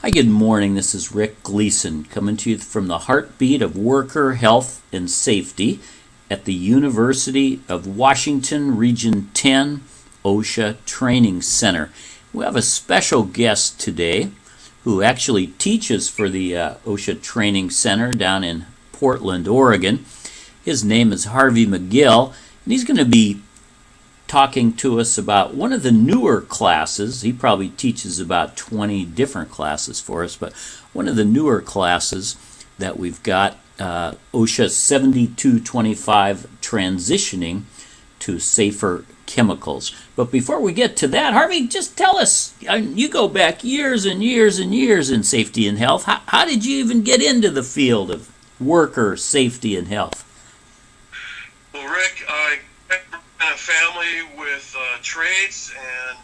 Hi, good morning. This is Rick Gleason coming to you from the heartbeat of worker health and safety at the University of Washington, Region 10, OSHA Training Center. We have a special guest today who actually teaches for the OSHA Training Center down in Portland, Oregon. His name is Harvey McGill, and he's going to be talking to us about one of the newer classes. He probably teaches about 20 different classes for us, but one of the newer classes that we've got, OSHA 7225, Transitioning to Safer Chemicals. But before we get to that, Harvey, just tell us, you go back years and years and years in safety and health. How did you even get into the field of worker safety and health? Well, Rick, I in a family with trades and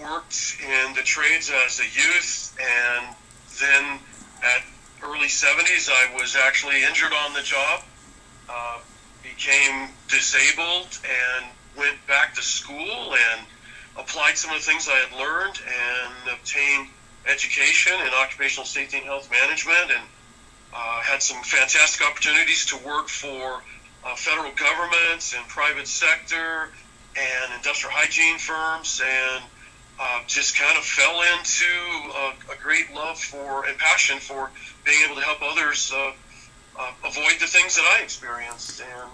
worked in the trades as a youth, and then at early 70s I was actually injured on the job, became disabled, and went back to school and applied some of the things I had learned and obtained education in occupational safety and health management, and had some fantastic opportunities to work for federal governments and private sector and industrial hygiene firms, and just kind of fell into a great love for and passion for being able to help others avoid the things that I experienced. And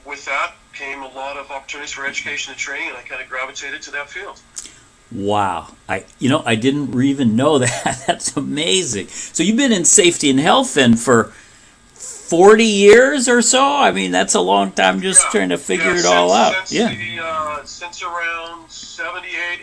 with that came a lot of opportunities for education and training, and I kind of gravitated to that field. Wow. I didn't even know that. That's amazing. So you've been in safety and health then for 40 years or so? I mean, that's a long time just trying to figure it all out. Since around 78,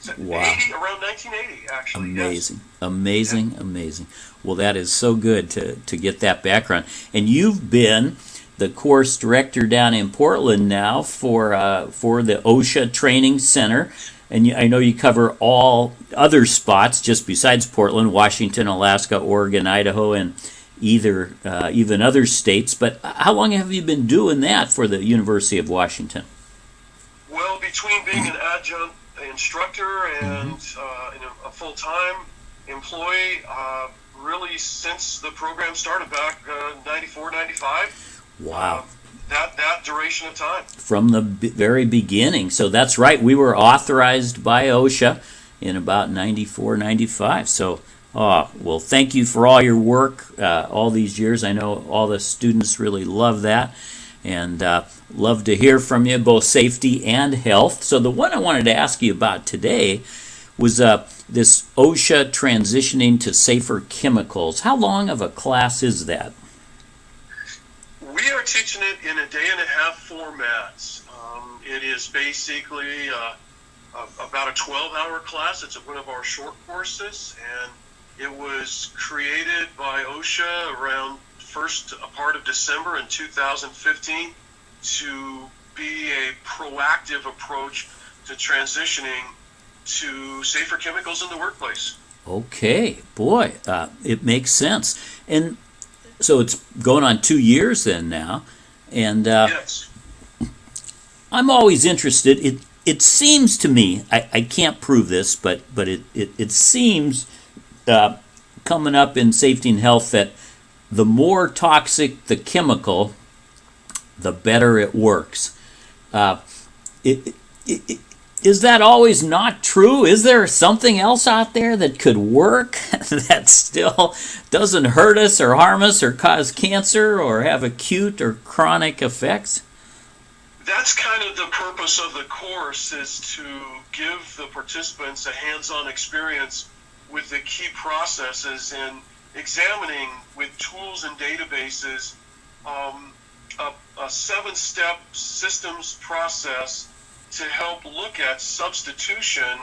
80. Wow. around 1980, actually. Amazing, yes. amazing. Well, that is so good to get that background. And you've been the course director down in Portland now for the OSHA Training Center. And I know you cover all other spots just besides Portland: Washington, Alaska, Oregon, Idaho, and even other states. But how long have you been doing that for the University of Washington? Well, between being an adjunct instructor and a full-time employee, really since the program started back 94, 95. Wow. That duration of time. From the very beginning. So that's right. We were authorized by OSHA in about 94, 95. So, well, thank you for all your work all these years. I know all the students really love that, and love to hear from you, both safety and health. So the one I wanted to ask you about today was this OSHA Transitioning to Safer Chemicals. How long of a class is that? We are teaching it in a day and a half format. It is basically about a 12-hour class. It's one of our short courses, and it was created by OSHA around first part of December in 2015 to be a proactive approach to transitioning to safer chemicals in the workplace. Okay, boy, it makes sense. And so it's going on 2 years then now, and yes. I'm always interested. It seems to me, I can't prove this, but it seems coming up in safety and health that the more toxic the chemical, the better it works. Is that always not true? Is there something else out there that could work that still doesn't hurt us or harm us or cause cancer or have acute or chronic effects? That's kind of the purpose of the course, is to give the participants a hands-on experience with the key processes and examining with tools and databases a 7-step systems process to help look at substitution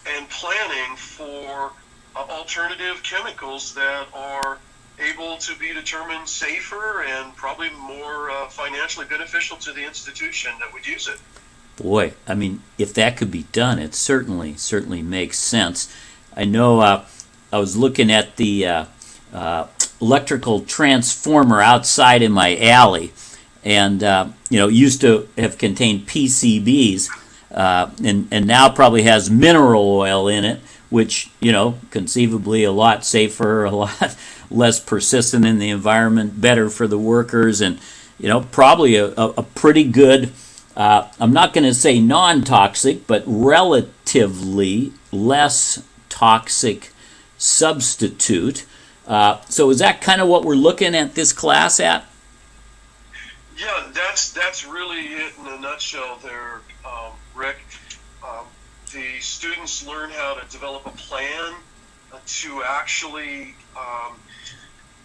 and planning for alternative chemicals that are able to be determined safer and probably more financially beneficial to the institution that would use it. Boy, I mean, if that could be done, it certainly makes sense. I know I was looking at the electrical transformer outside in my alley, and used to have contained PCBs, and now probably has mineral oil in it. which, conceivably a lot safer, a lot less persistent in the environment, better for the workers, and, probably a pretty good, I'm not going to say non-toxic, but relatively less toxic substitute. So is that kind of what we're looking at this class at? Yeah, that's really it in a nutshell there, Rick. The students learn how to develop a plan to actually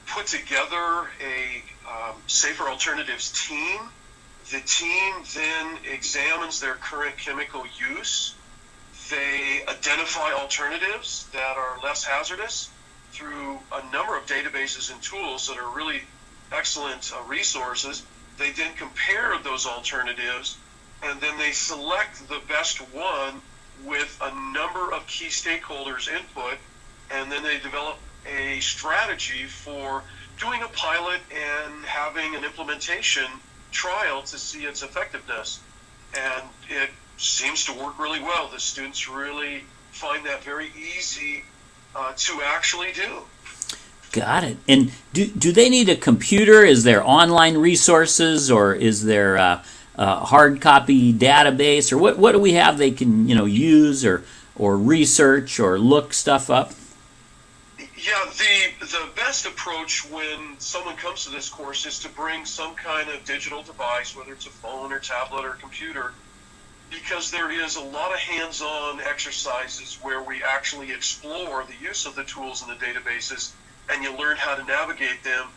put together a safer alternatives team. The team then examines their current chemical use. They identify alternatives that are less hazardous through a number of databases and tools that are really excellent resources. They then compare those alternatives, and then they select the best one with a number of key stakeholders' input, and then they develop a strategy for doing a pilot and having an implementation trial to see its effectiveness. And it seems to work really well. The students really find that very easy to actually do. Got it. And do they need a computer? Is there online resources, or is there a hard copy database, or what do we have they can use or research or look stuff up? Yeah, the best approach when someone comes to this course is to bring some kind of digital device, whether it's a phone or tablet or computer, because there is a lot of hands-on exercises where we actually explore the use of the tools in the databases, and you learn how to navigate them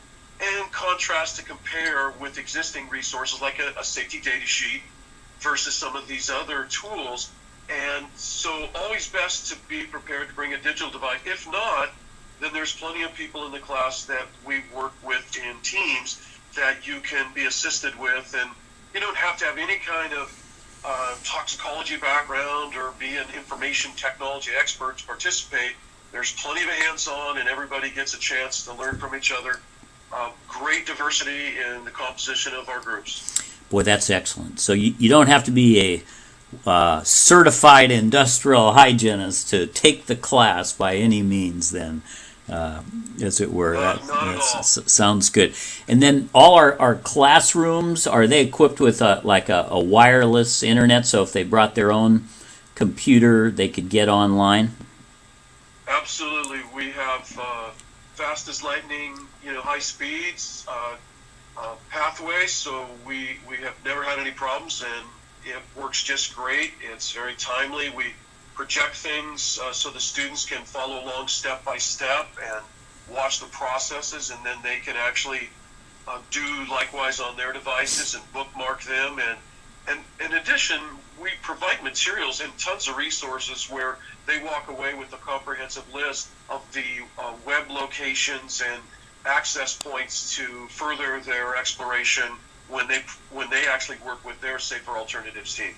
and contrast to compare with existing resources like a safety data sheet versus some of these other tools. And so always best to be prepared to bring a digital device. If not, then there's plenty of people in the class that we work with in teams that you can be assisted with, and you don't have to have any kind of toxicology background or be an information technology expert to participate. There's plenty of hands-on, and everybody gets a chance to learn from each other. Great diversity in the composition of our groups. Boy, that's excellent. So you don't have to be a certified industrial hygienist to take the class by any means, then, as it were. Not at all. Sounds good. And then all our classrooms, are they equipped with a wireless internet, so if they brought their own computer, they could get online? Absolutely. We have fast as lightning, high speeds, pathways, so we have never had any problems, and it works just great. It's very timely. We project things so the students can follow along step by step and watch the processes, and then they can actually do likewise on their devices and bookmark them. And in addition, we provide materials and tons of resources where they walk away with a comprehensive list of the web locations and access points to further their exploration when they actually work with their safer alternatives team.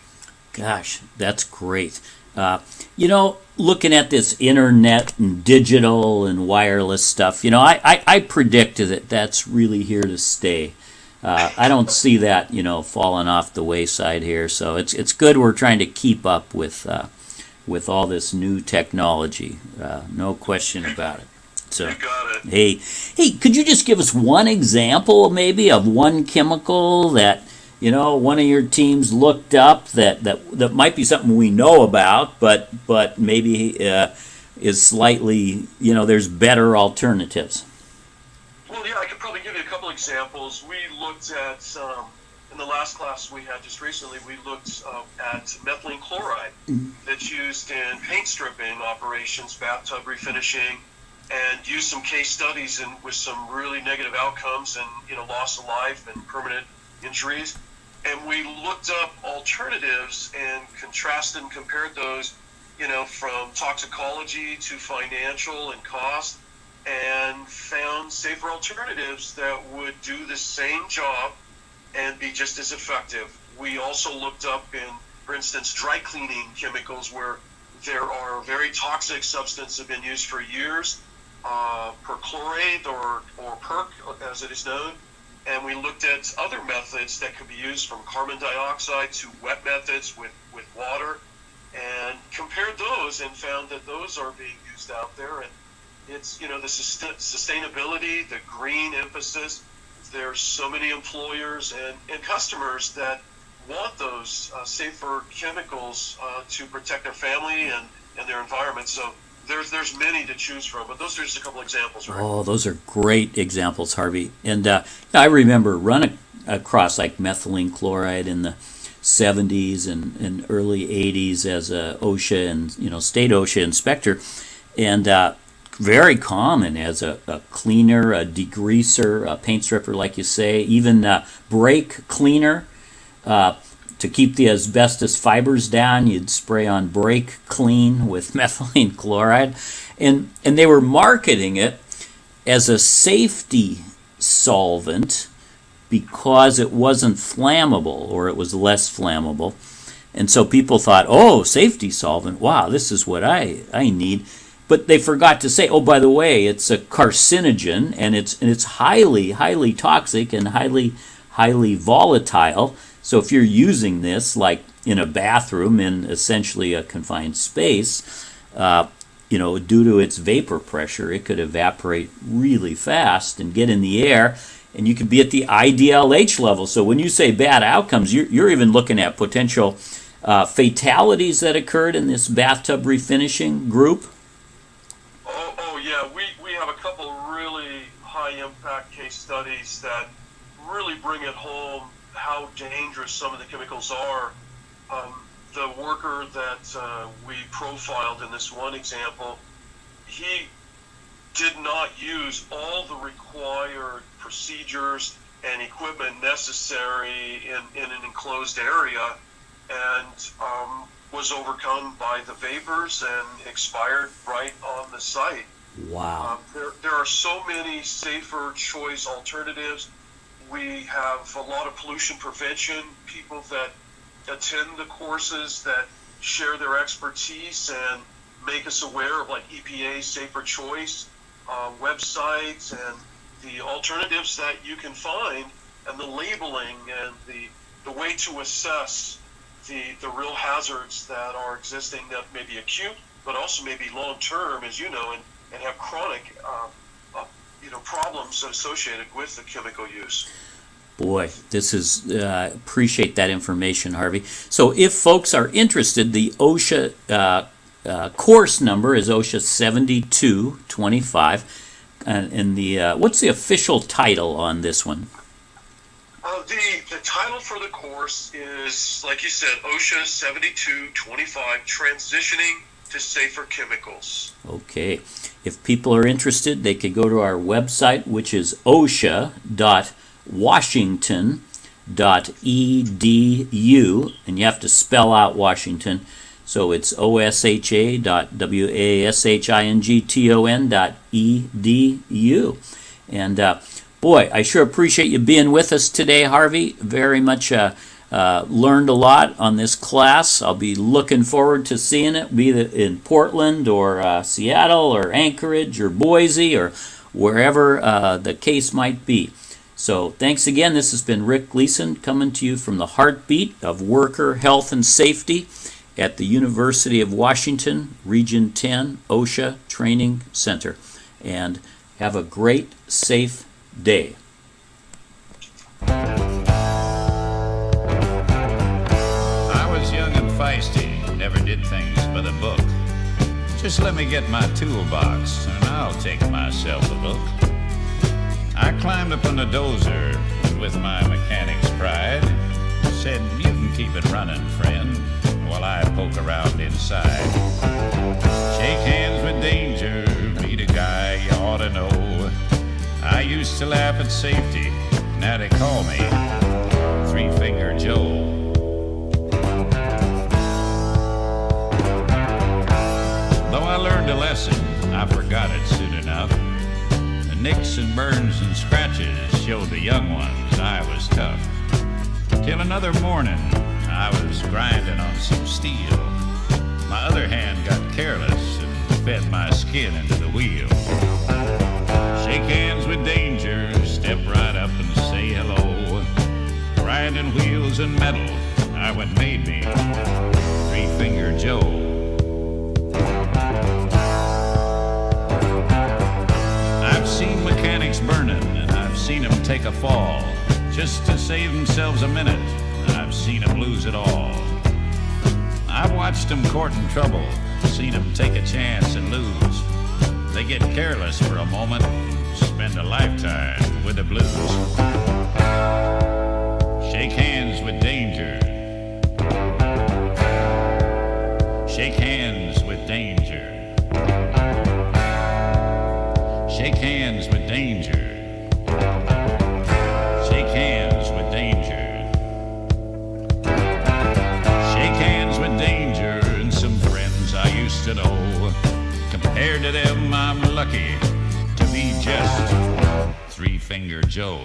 Gosh, that's great. Looking at this internet and digital and wireless stuff, I predict that that's really here to stay. I don't see that, falling off the wayside here. So it's good we're trying to keep up with all this new technology. No question about it. So, you got it. Hey, could you just give us one example, maybe, of one chemical that one of your teams looked up that might be something we know about, but maybe is slightly, there's better alternatives? Well, yeah, I could probably give you a couple examples. We looked at, in the last class we had just recently, we looked at methylene chloride that's used in paint stripping operations, bathtub refinishing, and used some case studies with some really negative outcomes and, loss of life and permanent injuries. And we looked up alternatives and contrasted and compared those, from toxicology to financial and cost, and found safer alternatives that would do the same job and be just as effective. We also looked up for instance, dry cleaning chemicals where there are very toxic substances have been used for years, perchlorate or perc as it is known. And we looked at other methods that could be used, from carbon dioxide to wet methods with water, and compared those and found that those are being used out there. And it's, the sustainability, the green emphasis. There's so many employers and customers that want those safer chemicals to protect their family and their environment. So there's many to choose from, but those are just a couple examples, right? Oh, those are great examples, Harvey. And I remember running across like methylene chloride in the 70s and early 80s as a OSHA and state OSHA inspector, and very common as a cleaner, a degreaser, a paint stripper, like you say, even brake cleaner. To keep the asbestos fibers down, you'd spray on brake clean with methylene chloride. And they were marketing it as a safety solvent because it wasn't flammable, or it was less flammable. And so people thought, oh, safety solvent, wow, this is what I need. But they forgot to say, oh, by the way, it's a carcinogen, and it's highly, highly toxic and highly, highly volatile. So if you're using this, like in a bathroom in essentially a confined space, due to its vapor pressure, it could evaporate really fast and get in the air, and you could be at the IDLH level. So when you say bad outcomes, you're even looking at potential fatalities that occurred in this bathtub refinishing group. Oh yeah, we have a couple really high-impact case studies that really bring it home how dangerous some of the chemicals are. The worker that we profiled in this one example, he did not use all the required procedures and equipment necessary in an enclosed area, and was overcome by the vapors and expired right on the site. Wow. There are so many safer choice alternatives. We have a lot of pollution prevention people that attend the courses that share their expertise and make us aware of like EPA Safer Choice websites and the alternatives that you can find, and the labeling and the way to assess the real hazards that are existing that may be acute, but also may be long-term, as you know, and have chronic problems associated with the chemical use. Boy, this is appreciate that information, Harvey. So if folks are interested, the OSHA course number is OSHA 7225, and the what's the official title on this one? The title for the course is, like you said, OSHA 7225, Transitioning to Safer Chemicals. Okay. If people are interested, they could go to our website, which is osha.washington.edu, and you have to spell out Washington. So it's osha.washington.edu. And boy, I sure appreciate you being with us today, Harvey. Very much learned a lot on this class. I'll be looking forward to seeing it, be it in Portland or Seattle or Anchorage or Boise or wherever the case might be. So thanks again. This has been Rick Gleason coming to you from the heartbeat of worker health and safety at the University of Washington, Region 10, OSHA Training Center. And have a great, safe day. I was young and feisty, never did things by the book. Just let me get my toolbox and I'll take myself a look. I climbed up on the dozer with my mechanic's pride. Said, you can keep it running, friend, while I poke around inside. Shake hands with danger, meet a guy you ought to know. I used to laugh at safety, now they call me Three-Finger Joe. Though I learned a lesson, I forgot it soon enough. The nicks and burns and scratches showed the young ones I was tough. Till another morning, I was grinding on some steel. My other hand got careless and fed my skin into the wheel. Shake hands with danger, step right up and say hello. Grinding wheels and metal, I went made me Three-Finger Joe. seen 'em take a fall just to save themselves a minute. I've seen 'em lose it all. I've watched 'em courting trouble, seen 'em take a chance and lose. They get careless for a moment, spend a lifetime with the blues. Shake hands with danger. Shake hands with danger. Shake hands with danger. Shake hands with danger. Shake hands with danger and some friends I used to know. Compared to them, I'm lucky to be just Three-Finger Joe.